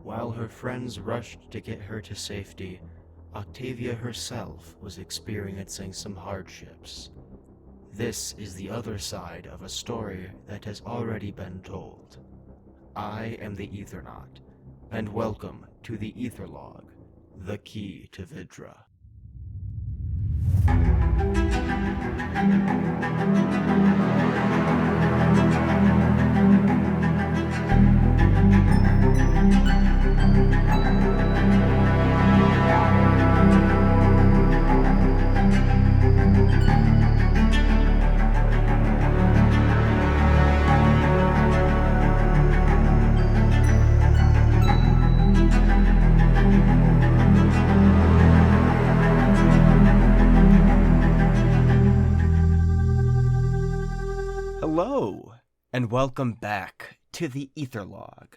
While her friends rushed to get her to safety, Octavia herself was experiencing some hardships. This is the other side of a story that has already been told. I am the Ethernaut, and welcome to the Etherlog, the key to Vidra. Hello, and welcome back to the Etherlog.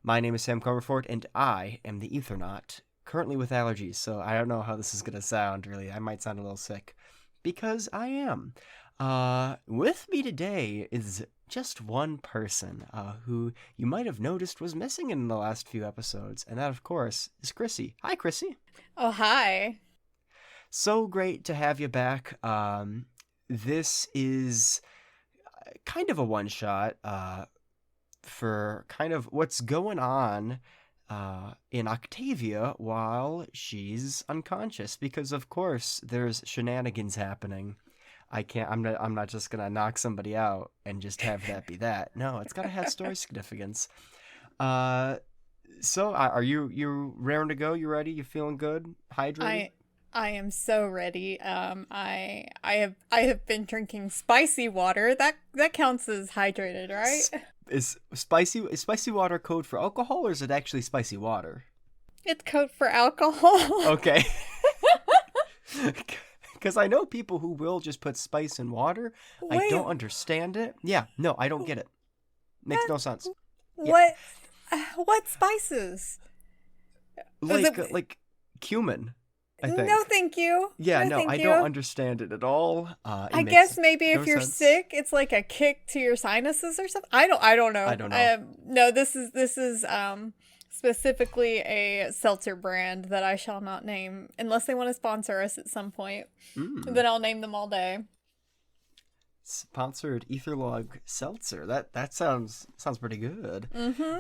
My name is Sam Comerford, and I am the Ethernaut, currently with allergies, so I don't know how this is going to sound, really. I might sound a little sick, because I am. With me today is just one person, who you might have noticed was missing in the last few episodes, and that, of course, is Chrissy. Hi, Chrissy. Oh, hi. So great to have you back. This is kind of a one-shot for kind of what's going on in Octavia while she's unconscious, because of course there's shenanigans happening. I'm not just gonna knock somebody out and just have that be that. No, it's gotta have story significance. So are you raring to go? You ready? You feeling good? Hydrated? I am so ready. I have been drinking spicy water. That counts as hydrated, right? Is spicy water code for alcohol, or is it actually spicy water? It's code for alcohol. Okay. Because I know people who will just put spice in water. Wait. I don't understand it. Yeah, no, I don't get it. Makes no sense. What? What spices? Like cumin, I think. No, thank you. Yeah, no, thank I you. don't understand it at all. I guess maybe if you're sense. sick, it's like a kick to your sinuses or something. I don't know. I don't know. No, this is specifically a seltzer brand that I shall not name unless they want to sponsor us at some point. Then I'll name them all day. Sponsored Etherlog seltzer. That sounds pretty good. Mm-hmm.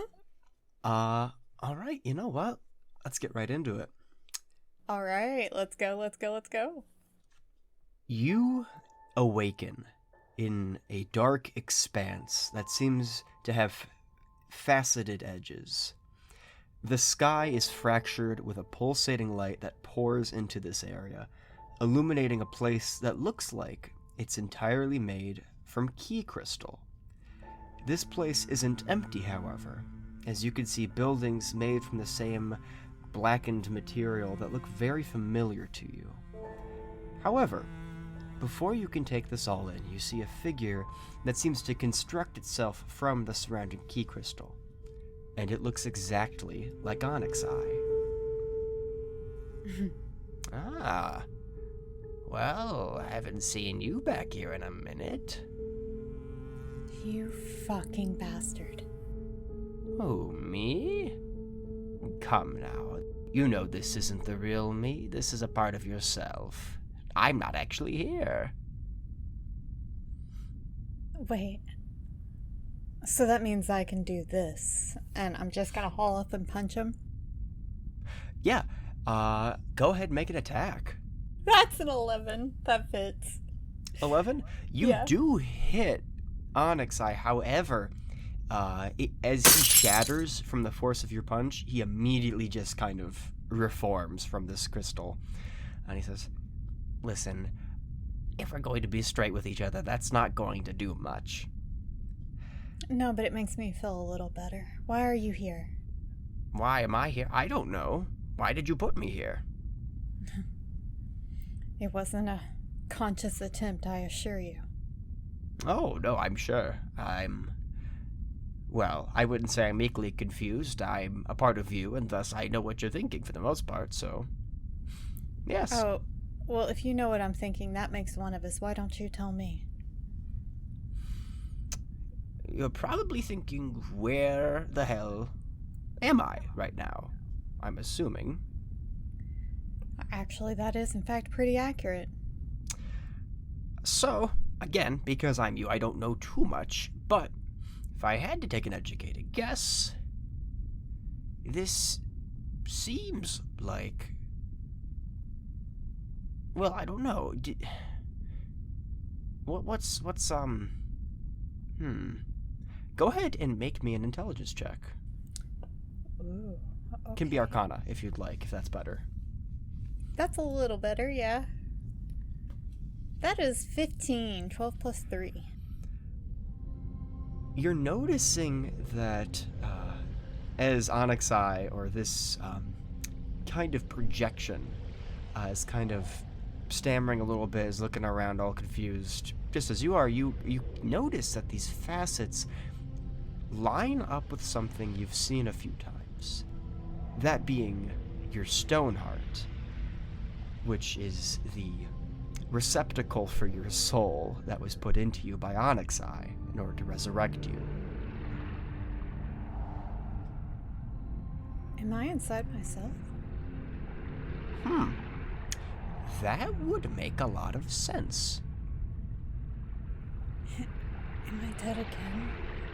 All right. You know what? Let's get right into it. All right, let's go. You awaken in a dark expanse that seems to have faceted edges. The sky is fractured with a pulsating light that pours into this area, illuminating a place that looks like it's entirely made from key crystal. This place isn't empty, however, as you can see buildings made from the same blackened material that look very familiar to you. However, before you can take this all in, you see a figure that seems to construct itself from the surrounding key crystal, and it looks exactly like Onyx Eye. Well, I haven't seen you back here in a minute. You fucking bastard. Oh, me? Come now. You know this isn't the real me. This is a part of yourself. I'm not actually here. Wait. So that means I can do this, and I'm just gonna haul up and punch him? Yeah. Go ahead and make an attack. That's an 11. That fits. 11? You do hit Onyx Eye. However, as he shatters from the force of your punch, he immediately just kind of reforms from this crystal. And he says, listen, if we're going to be straight with each other, that's not going to do much. No, but it makes me feel a little better. Why are you here? Why am I here? I don't know. Why did you put me here? It wasn't a conscious attempt, I assure you. Oh, no, I'm sure. Well, I wouldn't say I'm equally confused. I'm a part of you, and thus I know what you're thinking for the most part, so... Yes. Oh, well, if you know what I'm thinking, that makes one of us. Why don't you tell me? You're probably thinking, where the hell am I right now? I'm assuming. Actually, that is in fact pretty accurate. So, again, because I'm you, I don't know too much, but if I had to take an educated guess, this seems like... Well, I don't know. What's Go ahead and make me an intelligence check. Ooh, okay. Can be Arcana, if you'd like, if that's better. That's a little better, yeah. That is 15, 12 plus 3. You're noticing that as Onyx Eye, or this kind of projection, is kind of stammering a little bit, is looking around all confused, just as you are, you notice that these facets line up with something you've seen a few times. That being your stone heart, which is the receptacle for your soul that was put into you by Onyx Eye in order to resurrect you. Am I inside myself? That would make a lot of sense. Am I dead again?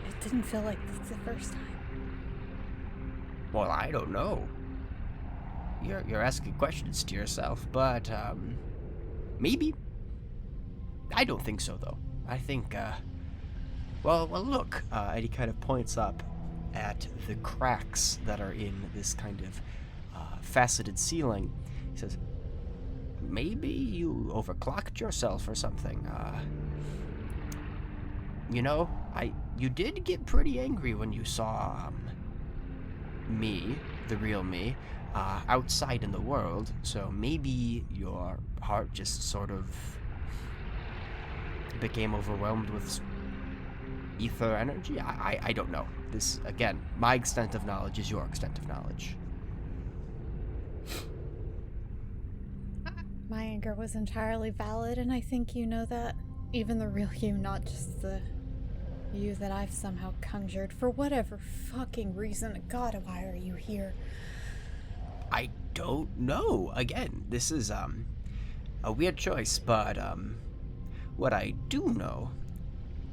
It didn't feel like this the first time. Well, I don't know. You're asking questions to yourself, but, maybe. I don't think so, though. I think, well, look, and he kind of points up at the cracks that are in this kind of faceted ceiling. He says, maybe you overclocked yourself or something. You know, you did get pretty angry when you saw, me, the real me, outside in the world, so maybe your heart just sort of became overwhelmed with ether energy? I don't know. This, again, my extent of knowledge is your extent of knowledge. My anger was entirely valid, and I think you know that. Even the real you, not just the you that I've somehow conjured for whatever fucking reason. God, why are you here? I don't know. Again, this is, a weird choice, but, what I do know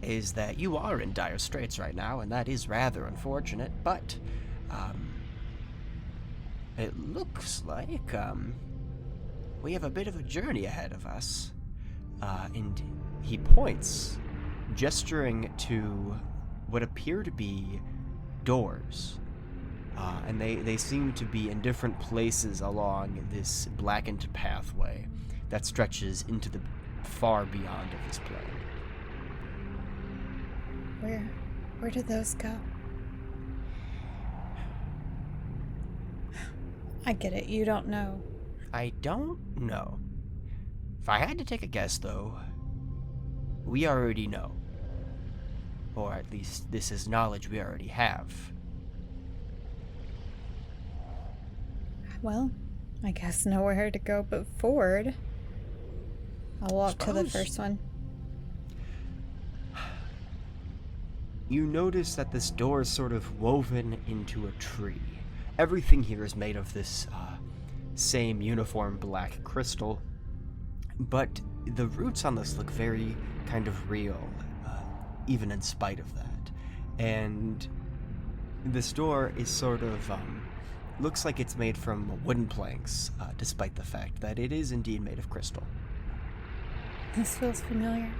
is that you are in dire straits right now, and that is rather unfortunate, but, it looks like, we have a bit of a journey ahead of us. And he points, gesturing to what appear to be doors. And they seem to be in different places along this blackened pathway that stretches into the far beyond of this plane. Where did those go? I get it, you don't know. I don't know. If I had to take a guess, though, we already know. Or at least this is knowledge we already have. Well, I guess nowhere to go but forward. I'll walk to the first one. You notice that this door is sort of woven into a tree. Everything here is made of this same uniform black crystal, but the roots on this look very kind of real, even in spite of that. And this door is sort of, looks like it's made from wooden planks, despite the fact that it is indeed made of crystal. This feels familiar.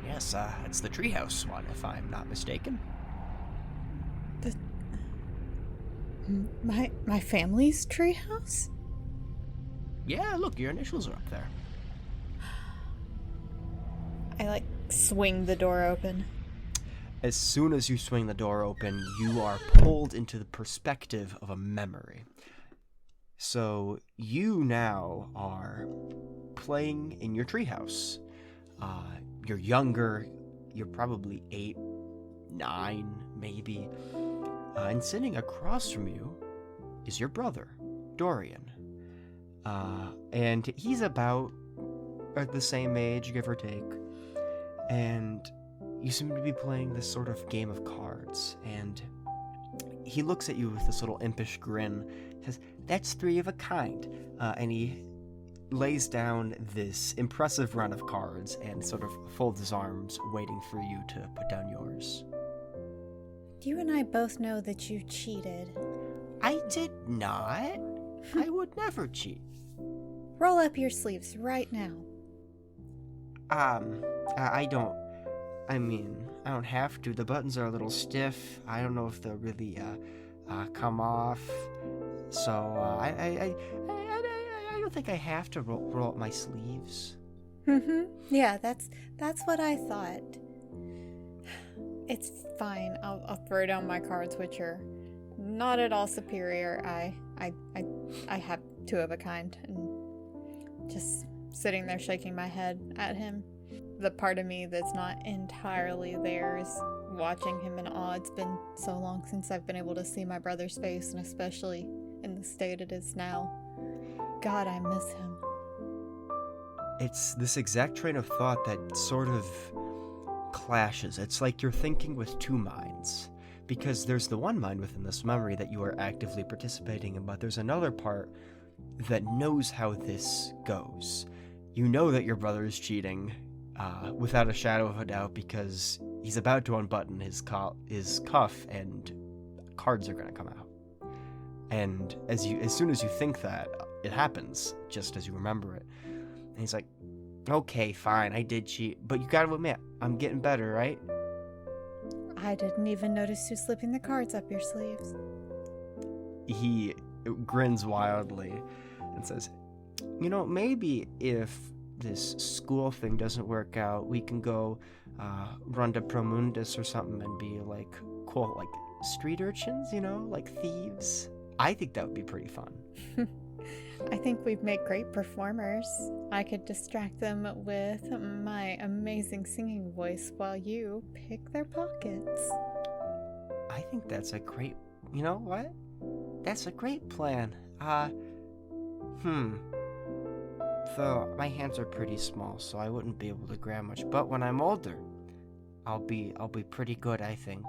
Yes, it's the treehouse one, if I'm not mistaken. My family's treehouse? Yeah, look, your initials are up there. I, swing the door open. As soon as you swing the door open, you are pulled into the perspective of a memory. So, you now are playing in your treehouse. You're younger, you're probably 8, 9, maybe. And sitting across from you is your brother, Dorian. And he's about at the same age, give or take. And you seem to be playing this sort of game of cards. And he looks at you with this little impish grin, says, "That's 3 of a kind," and he lays down this impressive run of cards and sort of folds his arms, waiting for you to put down yours. You and I both know that you cheated. I did not. I would never cheat. Roll up your sleeves right now. I don't. I mean, I don't have to. The buttons are a little stiff. I don't know if they'll really come off. So I don't think I have to roll up my sleeves. Yeah, that's what I thought. It's fine. I'll throw down my cards, which are not at all superior. I have 2 of a kind, and just sitting there shaking my head at him. The part of me that's not entirely there is watching him in awe. It's been so long since I've been able to see my brother's face, and especially in the state it is now. God, I miss him. It's this exact train of thought that sort of clashes. It's like you're thinking with 2 minds. Because there's the one mind within this memory that you are actively participating in, but there's another part that knows how this goes. You know that your brother is cheating, without a shadow of a doubt, because he's about to unbutton his cuff and cards are going to come out. And as soon as you think that, it happens, just as you remember it. And he's like, "Okay, fine, I did cheat, but you gotta admit, I'm getting better, right?" I didn't even notice you slipping the cards up your sleeves. He grins wildly and says, "Maybe if this school thing doesn't work out, we can go run to Promundus or something and be like cool, like street urchins, like thieves. I think that would be pretty fun." I think we'd make great performers. I could distract them with my amazing singing voice while you pick their pockets. I think that's a great... You know what? That's a great plan. So my hands are pretty small, so I wouldn't be able to grab much. But when I'm older, I'll be pretty good, I think.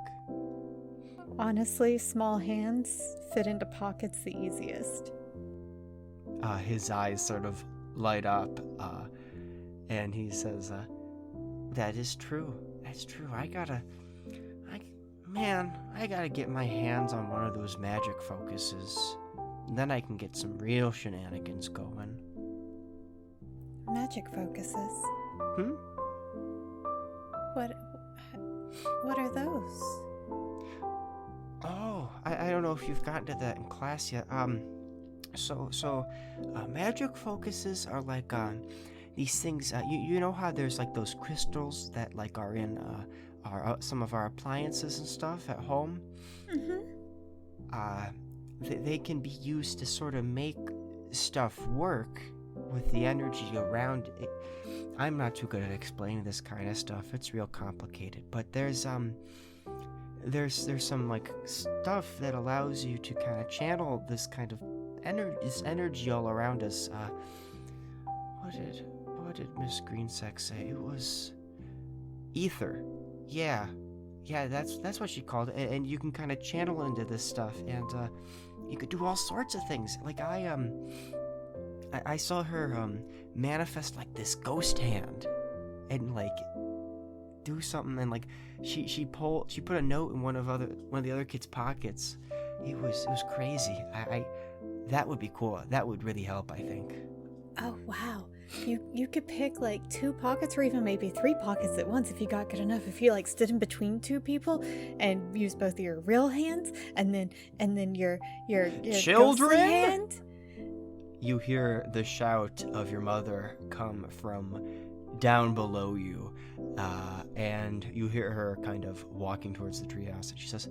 Honestly, small hands fit into pockets the easiest. His eyes sort of light up, and he says, "That is true. That's true. I gotta get my hands on one of those magic focuses. Then I can get some real shenanigans going." Magic focuses? What are those? Oh, I don't know if you've gotten to that in class yet. So magic focuses are like these things. You know how there's like those crystals that like are in some of our appliances and stuff at home. They can be used to sort of make stuff work with the energy around it. I'm not too good at explaining this kind of stuff. It's real complicated. But there's some like stuff that allows you to kind of channel this kind of energy all around us. What did Miss Greensack say? It was ether. Yeah, that's what she called it. And you can kind of channel into this stuff, and you could do all sorts of things. Like I saw her manifest like this ghost hand, and like do something, and like she put a note in one of the other kids' pockets. It was crazy. That would be cool. That would really help, I think. Oh wow. You could pick like 2 pockets or even maybe 3 pockets at once if you got good enough. If you like stood in between 2 people and used both of your real hands and then your children hand. You hear the shout of your mother come from down below you, and you hear her kind of walking towards the treehouse, and she says,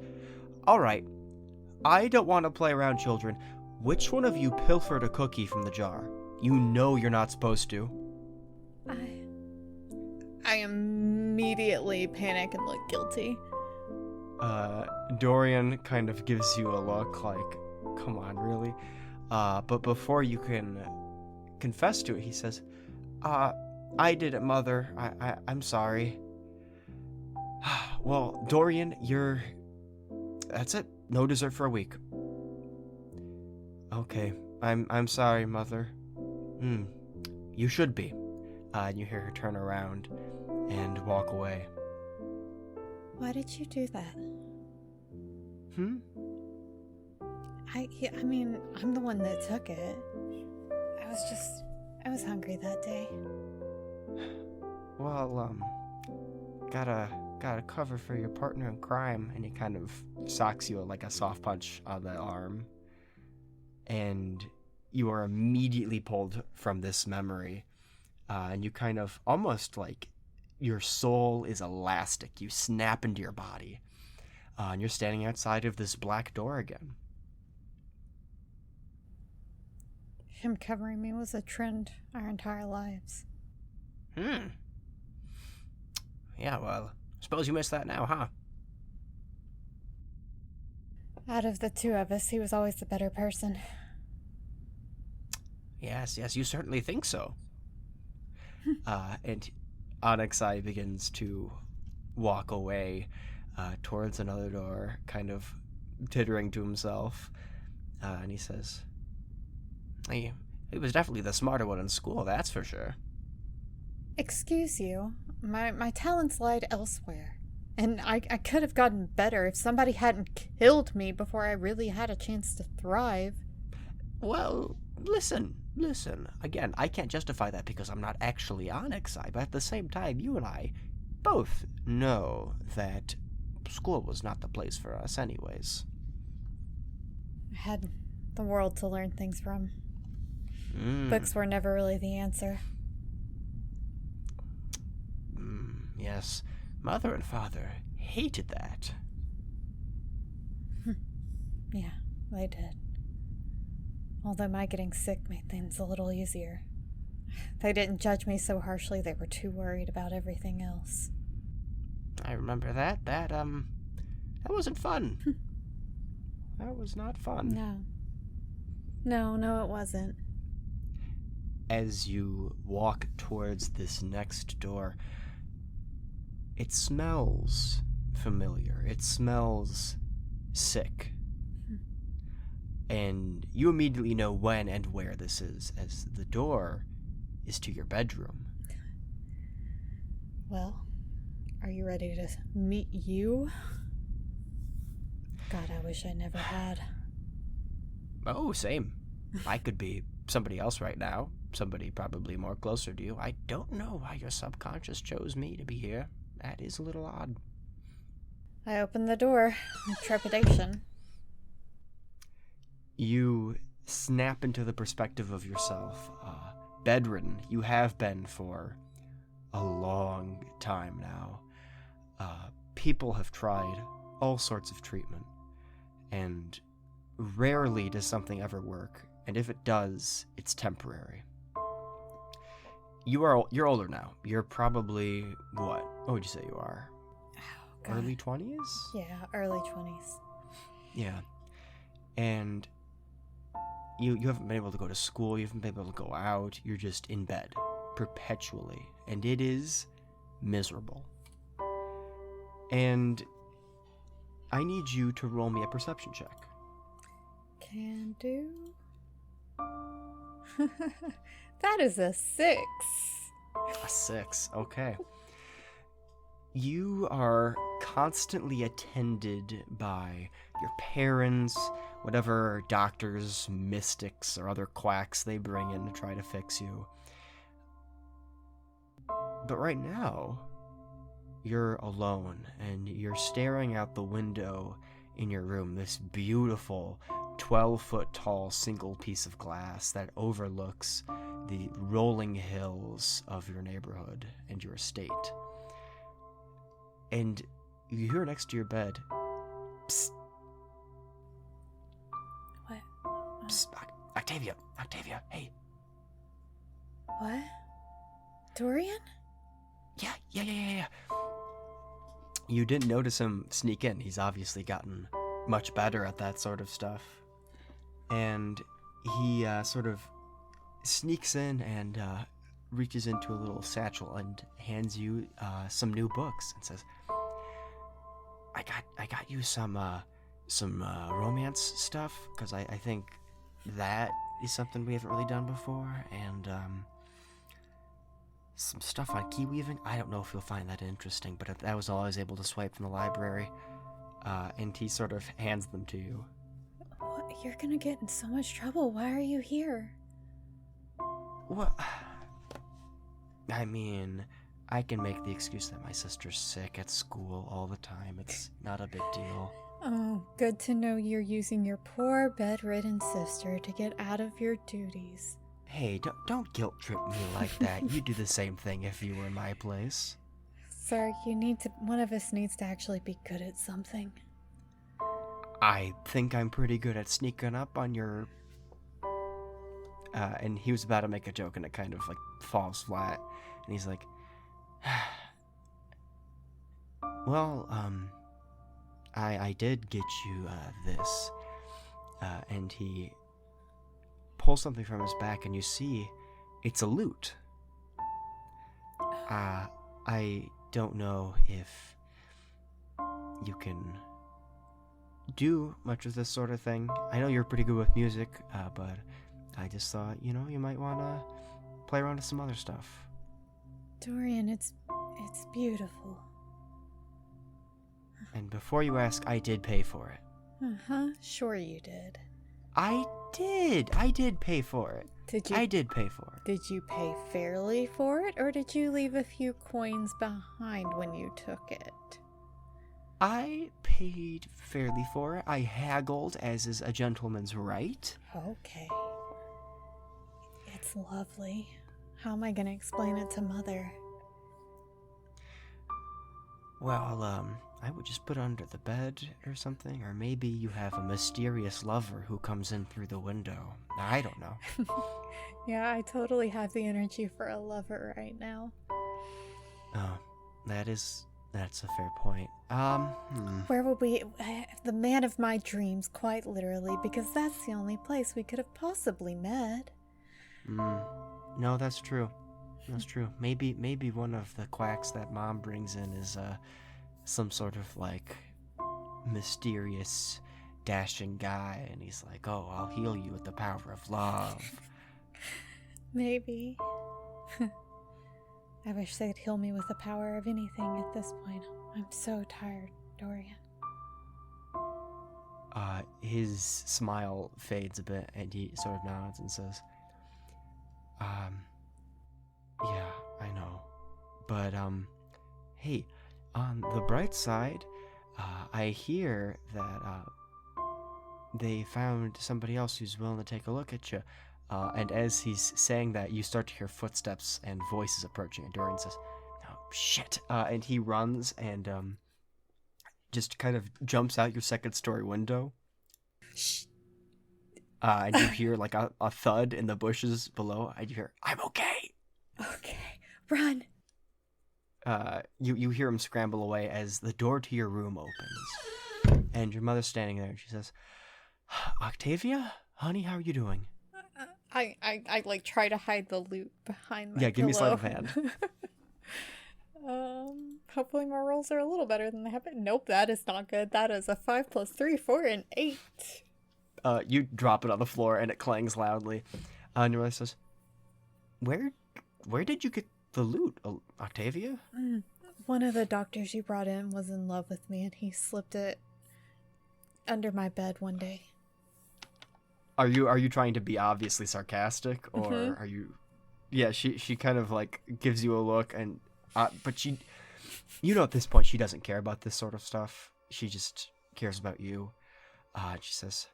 "All right, I don't want to play around, children. Which one of you pilfered a cookie from the jar? You know you're not supposed to." I immediately panic and look guilty. Dorian kind of gives you a look like, "Come on, really?" But before you can confess to it, he says, "I did it, Mother. I'm sorry." "Well, Dorian, that's it. No dessert for a week. Okay, I'm sorry, Mother. You should be. And you hear her turn around and walk away. Why did you do that? I mean, I'm the one that took it. I was hungry that day. Well, gotta cover for your partner in crime. And he kind of socks you like a soft punch on the arm. And you are immediately pulled from this memory. And you kind of almost like your soul is elastic. You snap into your body. And you're standing outside of this black door again. Him covering me was a trend our entire lives. Yeah, well, suppose you missed that now, huh? Out of the two of us, he was always the better person. Yes, you certainly think so. And Onyxai begins to walk away towards another door, kind of tittering to himself. And he says, he was definitely the smarter one in school, that's for sure. Excuse you, my talents lied elsewhere. And I could have gotten better if somebody hadn't killed me before I really had a chance to thrive. Well, listen. Again, I can't justify that because I'm not actually Onyxai, but at the same time, you and I both know that school was not the place for us anyways. I had the world to learn things from. Books were never really the answer. Yes, Mother and Father hated that. Yeah, they did. Although my getting sick made things a little easier. They didn't judge me so harshly, they were too worried about everything else. I remember that. That wasn't fun. That was not fun. No, it wasn't. As you walk towards this next door, it smells familiar. It smells sick. And you immediately know when and where this is, as the door is to your bedroom. Well, are you ready to meet you? God, I wish I never had. Oh, same. I could be somebody else right now. Somebody probably more closer to you. I don't know why your subconscious chose me to be here. That is a little odd. I opened the door with trepidation. You snap into the perspective of yourself. Bedridden, you have been for a long time now. People have tried all sorts of treatment, and rarely does something ever work, and if it does, it's temporary. You're older now. You're probably, what would you say you are? Oh, God. Early 20s? Yeah, early 20s. Yeah. And you haven't been able to go to school, you haven't been able to go out, you're just in bed, perpetually. And it is miserable. And I need you to roll me a perception check. Can do. That is a 6. A 6, okay. You are constantly attended by your parents, whatever doctors, mystics, or other quacks they bring in to try to fix you. But right now, you're alone, and you're staring out the window in your room, this beautiful 12-foot tall single piece of glass that overlooks the rolling hills of your neighborhood and your estate. And you hear next to your bed, psst. What? Psst, Octavia, hey. What? Dorian? Yeah. You didn't notice him sneak in. He's obviously gotten much better at that sort of stuff. And he sort of sneaks in and reaches into a little satchel and hands you some new books and says, I got you some some romance stuff, because I think that is something we haven't really done before, and some stuff on key weaving. I don't know if you'll find that interesting, but that was all I was able to swipe from the library. And he sort of hands them to you. What? You're gonna get in so much trouble. Why are you here? What? I mean, I can make the excuse that my sister's sick at school all the time. It's not a big deal. Oh, good to know you're using your poor bedridden sister to get out of your duties. Hey, don't guilt trip me like that. You'd do the same thing if you were in my place. Sir, one of us needs to actually be good at something. I think I'm pretty good at sneaking up on your... and he was about to make a joke and it kind of like falls flat. And he's like, well, I did get you, this. And he pulls something from his back and you see it's a lute. I don't know if you can do much of this sort of thing. I know you're pretty good with music, but I just thought, you might want to play around with some other stuff. Dorian, it's beautiful. And before you ask, I did pay for it. Uh-huh, sure you did. I did pay for it. I did pay for it. Did you pay fairly for it, or did you leave a few coins behind when you took it? I paid fairly for it. I haggled, as is a gentleman's right. Okay. It's lovely. How am I gonna explain it to Mother? Well, I would just put it under the bed or something, or maybe you have a mysterious lover who comes in through the window. I don't know. Yeah, I totally have the energy for a lover right now. Oh, that's a fair point. Where would we... the man of my dreams, quite literally, because that's the only place we could have possibly met. No, that's true. That's true. Maybe one of the quacks that Mom brings in is, some sort of, like, mysterious, dashing guy, and he's like, oh, I'll heal you with the power of love. Maybe. I wish they'd heal me with the power of anything at this point. I'm so tired, Dorian. His smile fades a bit, and he sort of nods and says, yeah, I know. But, hey, on the bright side, I hear that, they found somebody else who's willing to take a look at you. And as he's saying that, you start to hear footsteps and voices approaching, and Dorian says, oh, shit. And he runs and, just kind of jumps out your second-story window. Shh. And you hear, like, a thud in the bushes below, and you hear, I'm okay! Okay, run! You hear him scramble away as the door to your room opens. And your mother's standing there, and she says, Octavia? Honey, how are you doing? I like try to hide the loot behind my Yeah, give me a sleight of pillow. hand. Hopefully my rolls are a little better than they have been. Nope, that is not good. That is a 5 + 3, 4, and 8. You drop it on the floor and it clangs loudly. And your mother says, Where did you get the loot, Octavia? One of the doctors you brought in was in love with me, and he slipped it under my bed one day. Are you trying to be obviously sarcastic, or are you? Yeah, she kind of like gives you a look, and but she, at this point she doesn't care about this sort of stuff. She just cares about you. She says,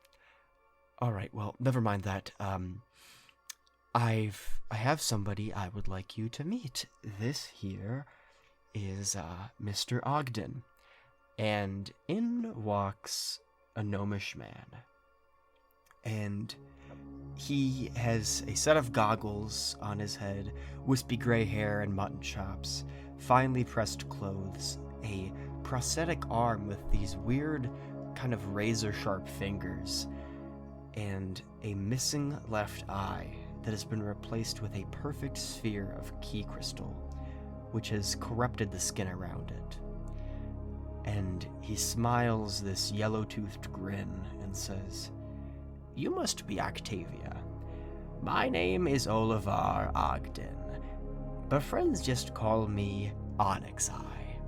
"All right, well, never mind that. I have somebody I would like you to meet. This here is Mr. Ogden, and in walks a gnomish man." And he has a set of goggles on his head, wispy gray hair and mutton chops, finely pressed clothes, a prosthetic arm with these weird kind of razor-sharp fingers, and a missing left eye that has been replaced with a perfect sphere of key crystal, which has corrupted the skin around it. And he smiles this yellow-toothed grin and says, "You must be Octavia. My name is Olivar Ogden, but friends just call me Onyx Eye.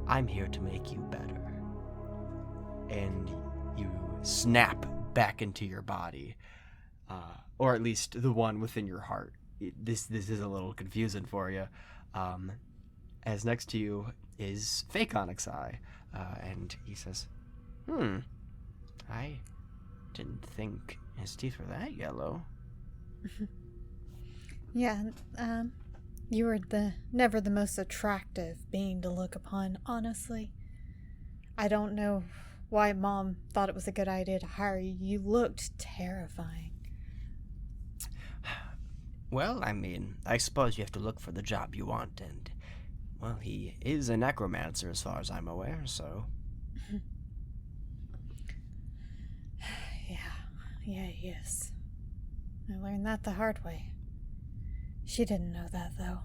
I'm here to make you better." And you snap back into your body, or at least the one within your heart. This is a little confusing for you. As next to you is fake Onyx Eye, and he says, I didn't think his teeth were that yellow." Yeah, you were never the most attractive being to look upon, honestly. I don't know why Mom thought it was a good idea to hire you. You looked terrifying. Well, I mean, I suppose you have to look for the job you want, and, well, he is a necromancer as far as I'm aware, so... Yeah, he is. I learned that the hard way. She didn't know that, though.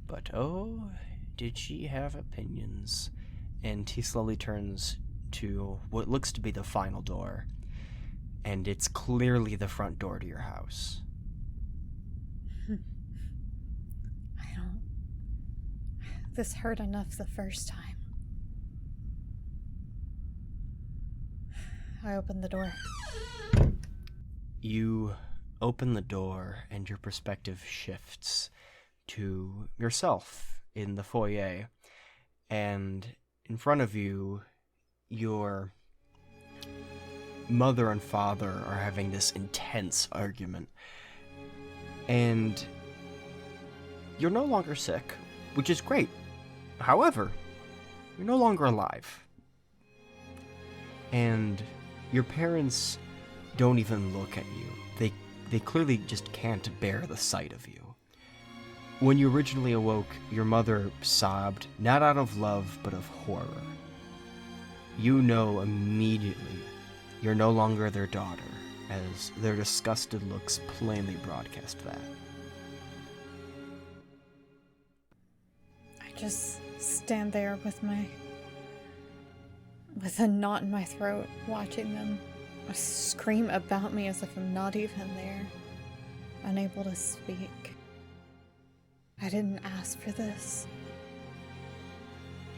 But, oh, did she have opinions? And he slowly turns to what looks to be the final door, and it's clearly the front door to your house. This hurt enough the first time. I opened the door. You open the door, and your perspective shifts to yourself in the foyer, and in front of you, your mother and father are having this intense argument, and you're no longer sick, which is great. However, you're no longer alive, and your parents don't even look at you. They clearly just can't bear the sight of you. When you originally awoke, your mother sobbed, not out of love, but of horror. You know immediately you're no longer their daughter, as their disgusted looks plainly broadcast that. I just stand there with a knot in my throat, watching them scream about me as if I'm not even there, unable to speak. I didn't ask for this.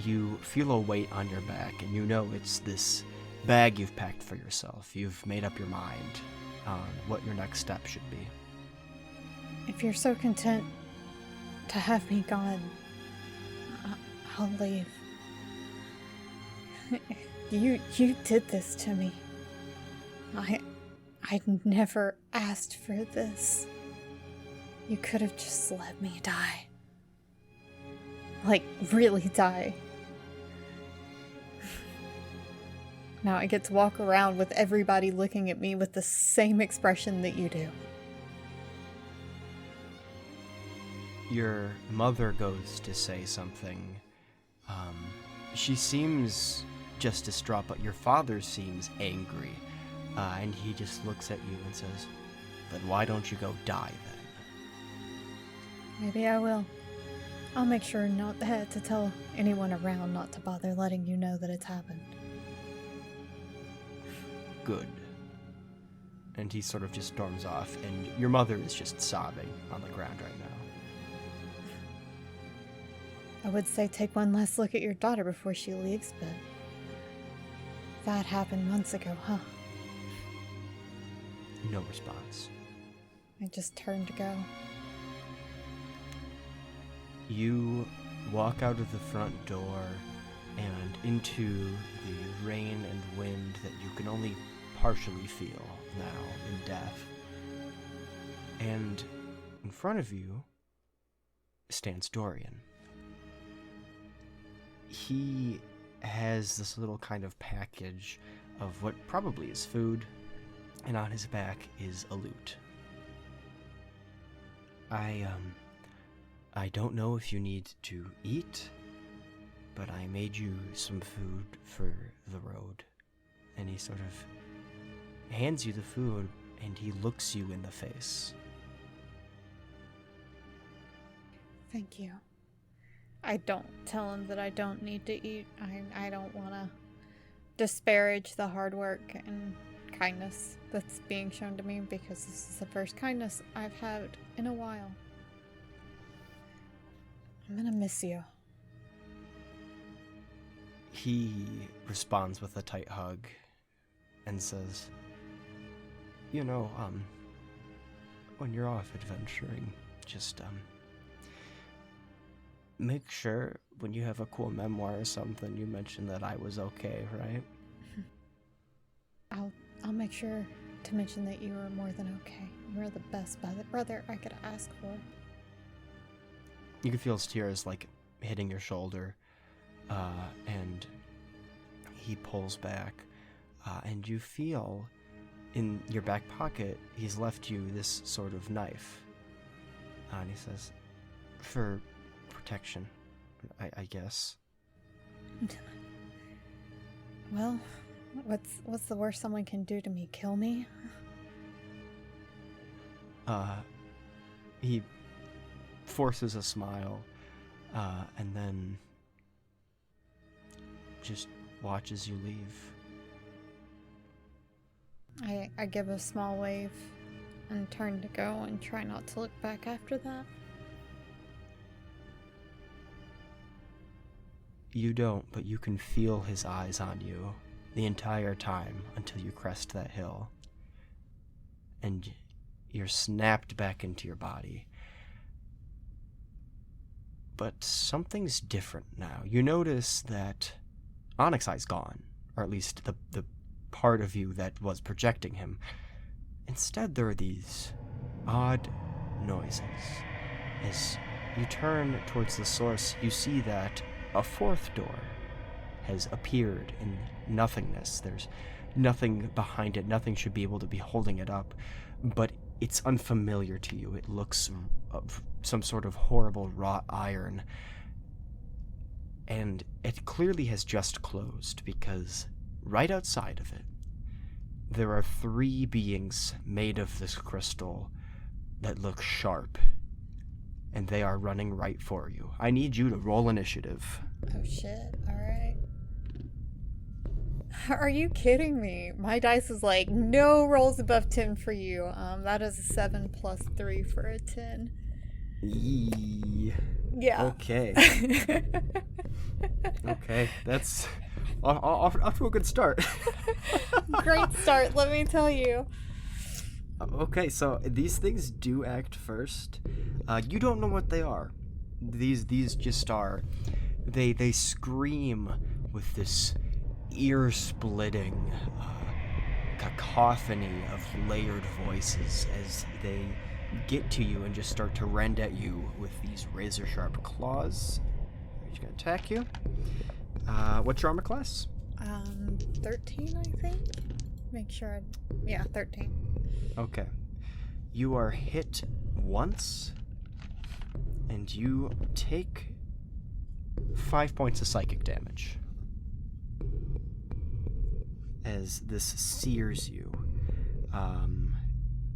You feel a weight on your back, and you know it's this bag you've packed for yourself. You've made up your mind on what your next step should be. If you're so content to have me gone, I'll leave. You did this to me. I'd never asked for this. You could have just let me die. Like, really die. Now I get to walk around with everybody looking at me with the same expression that you do. Your mother goes to say something. She seems just distraught, but your father seems angry. And he just looks at you and says, "Then why don't you go die then?" Maybe I will. I'll make sure not to tell anyone around not to bother letting you know that it's happened. Good. And he sort of just storms off, and your mother is just sobbing on the ground right now. I would say take one last look at your daughter before she leaves, but that happened months ago, huh? No response. I just turned to go. You walk out of the front door and into the rain and wind that you can only partially feel now in death. And in front of you stands Dorian. He has this little kind of package of what probably is food, and on his back is a lute. I don't know if you need to eat, but I made you some food for the road. And he sort of hands you the food, and he looks you in the face. Thank you. I don't tell him that I don't need to eat. I don't want to disparage the hard work and kindness that's being shown to me, because this is the first kindness I've had in a while. I'm gonna miss you. He responds with a tight hug and says, you know, when you're off adventuring, just, make sure when you have a cool memoir or something, you mention that I was okay, right? I'll make sure to mention that you were more than okay. You were the best brother I could ask for. You can feel his tears, like, hitting your shoulder, and he pulls back, and you feel in your back pocket, he's left you this sort of knife. And he says, for protection, I guess. Well, what's the worst someone can do to me? Kill me? He forces a smile, and then just watches you leave. I give a small wave and turn to go and try not to look back after that. You don't, but you can feel his eyes on you the entire time until you crest that hill. And you're snapped back into your body. But something's different now. You notice that Onyx Eye's gone, or at least the part of you that was projecting him. Instead, there are these odd noises. As you turn towards the source, you see that a fourth door has appeared in nothingness. There's nothing behind it. Nothing should be able to be holding it up. But it's unfamiliar to you. It looks of some sort of horrible wrought iron. And it clearly has just closed, because right outside of it, there are 3 beings made of this crystal that look sharp. And they are running right for you. I need you to roll initiative. Oh shit, alright. Are you kidding me? My dice is like, no rolls above 10 for you. That is a 7 plus 3 for a 10. Yeah. Okay. Okay, that's off to a good start. Great start, let me tell you. Okay, so these things do act first. You don't know what they are. These just are. They scream with this ear-splitting cacophony of layered voices as they get to you and just start to rend at you with these razor-sharp claws. They're just gonna attack you. What's your armor class? 13, I think. Make sure. Yeah, 13. Okay. You are hit once, and you take 5 points of psychic damage as this sears you.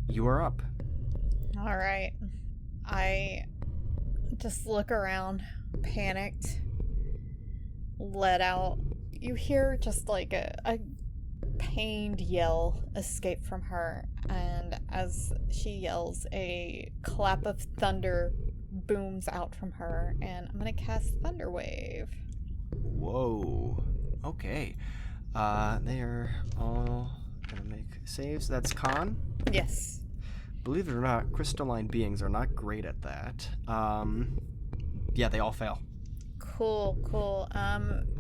You are up. All right. I just look around, panicked, let out. You hear just like a pained yell escape from her, and as she yells, a clap of thunder booms out from her, and I'm gonna cast Thunder Wave. Whoa. Okay. They are all gonna make saves. That's con. Yes. Believe it or not, crystalline beings are not great at that. Yeah, they all fail. Cool.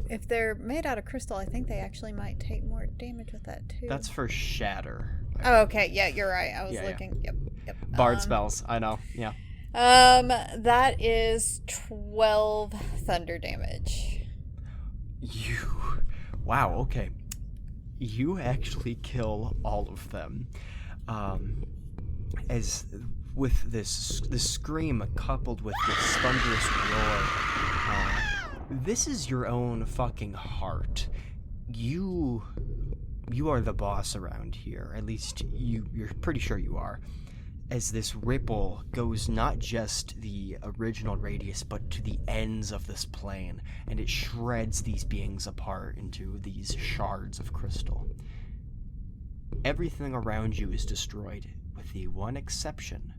If they're made out of crystal, I think they actually might take more damage with that too. That's for shatter. Oh, okay. Yeah, you're right. I was looking. Yeah. Yep. Bard spells. I know. Yeah. That is 12 thunder damage. Wow, okay. You actually kill all of them. As with this scream coupled with this thunderous roar, this is your own fucking heart. You are the boss around here. At least you're pretty sure you are. as this ripple goes not just the original radius, but to the ends of this plane, and it shreds these beings apart into these shards of crystal. Everything around you is destroyed, with the one exception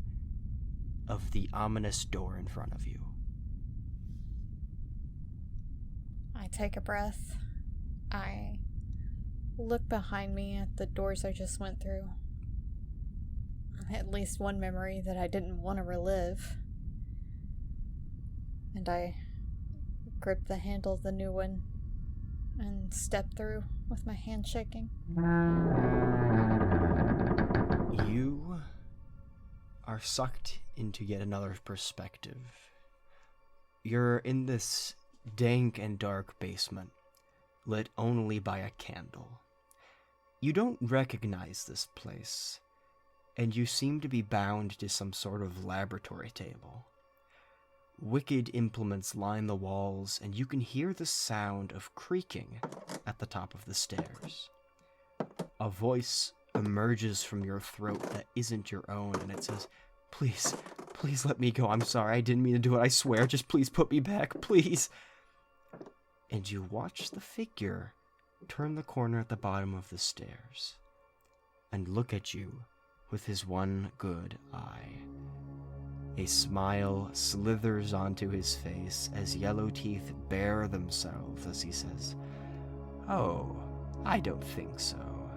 of the ominous door in front of you. I take a breath. I look behind me at the doors I just went through. At least one memory that I didn't want to relive. And I grip the handle of the new one and step through with my hand shaking. You are sucked into yet another perspective. You're in this dank and dark basement, lit only by a candle. You don't recognize this place, and you seem to be bound to some sort of laboratory table. Wicked implements line the walls, and you can hear the sound of creaking at the top of the stairs. A voice emerges from your throat that isn't your own, and it says, "Please, please let me go. I'm sorry, I didn't mean to do it, I swear. Just please put me back, please." And you watch the figure turn the corner at the bottom of the stairs and look at you with his one good eye. A smile slithers onto his face as yellow teeth bare themselves as he says, "Oh, I don't think so.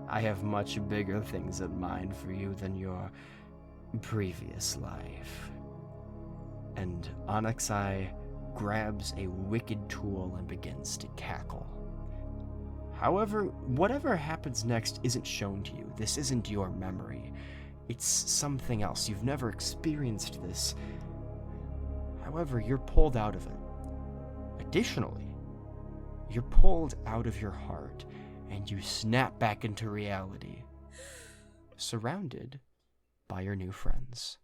I have much bigger things in mind for you than your previous life." And Onyxai grabs a wicked tool and begins to cackle. However, whatever happens next isn't shown to you. This isn't your memory. It's something else. You've never experienced this. However, you're pulled out of it. Additionally, you're pulled out of your heart, and you snap back into reality, surrounded by your new friends.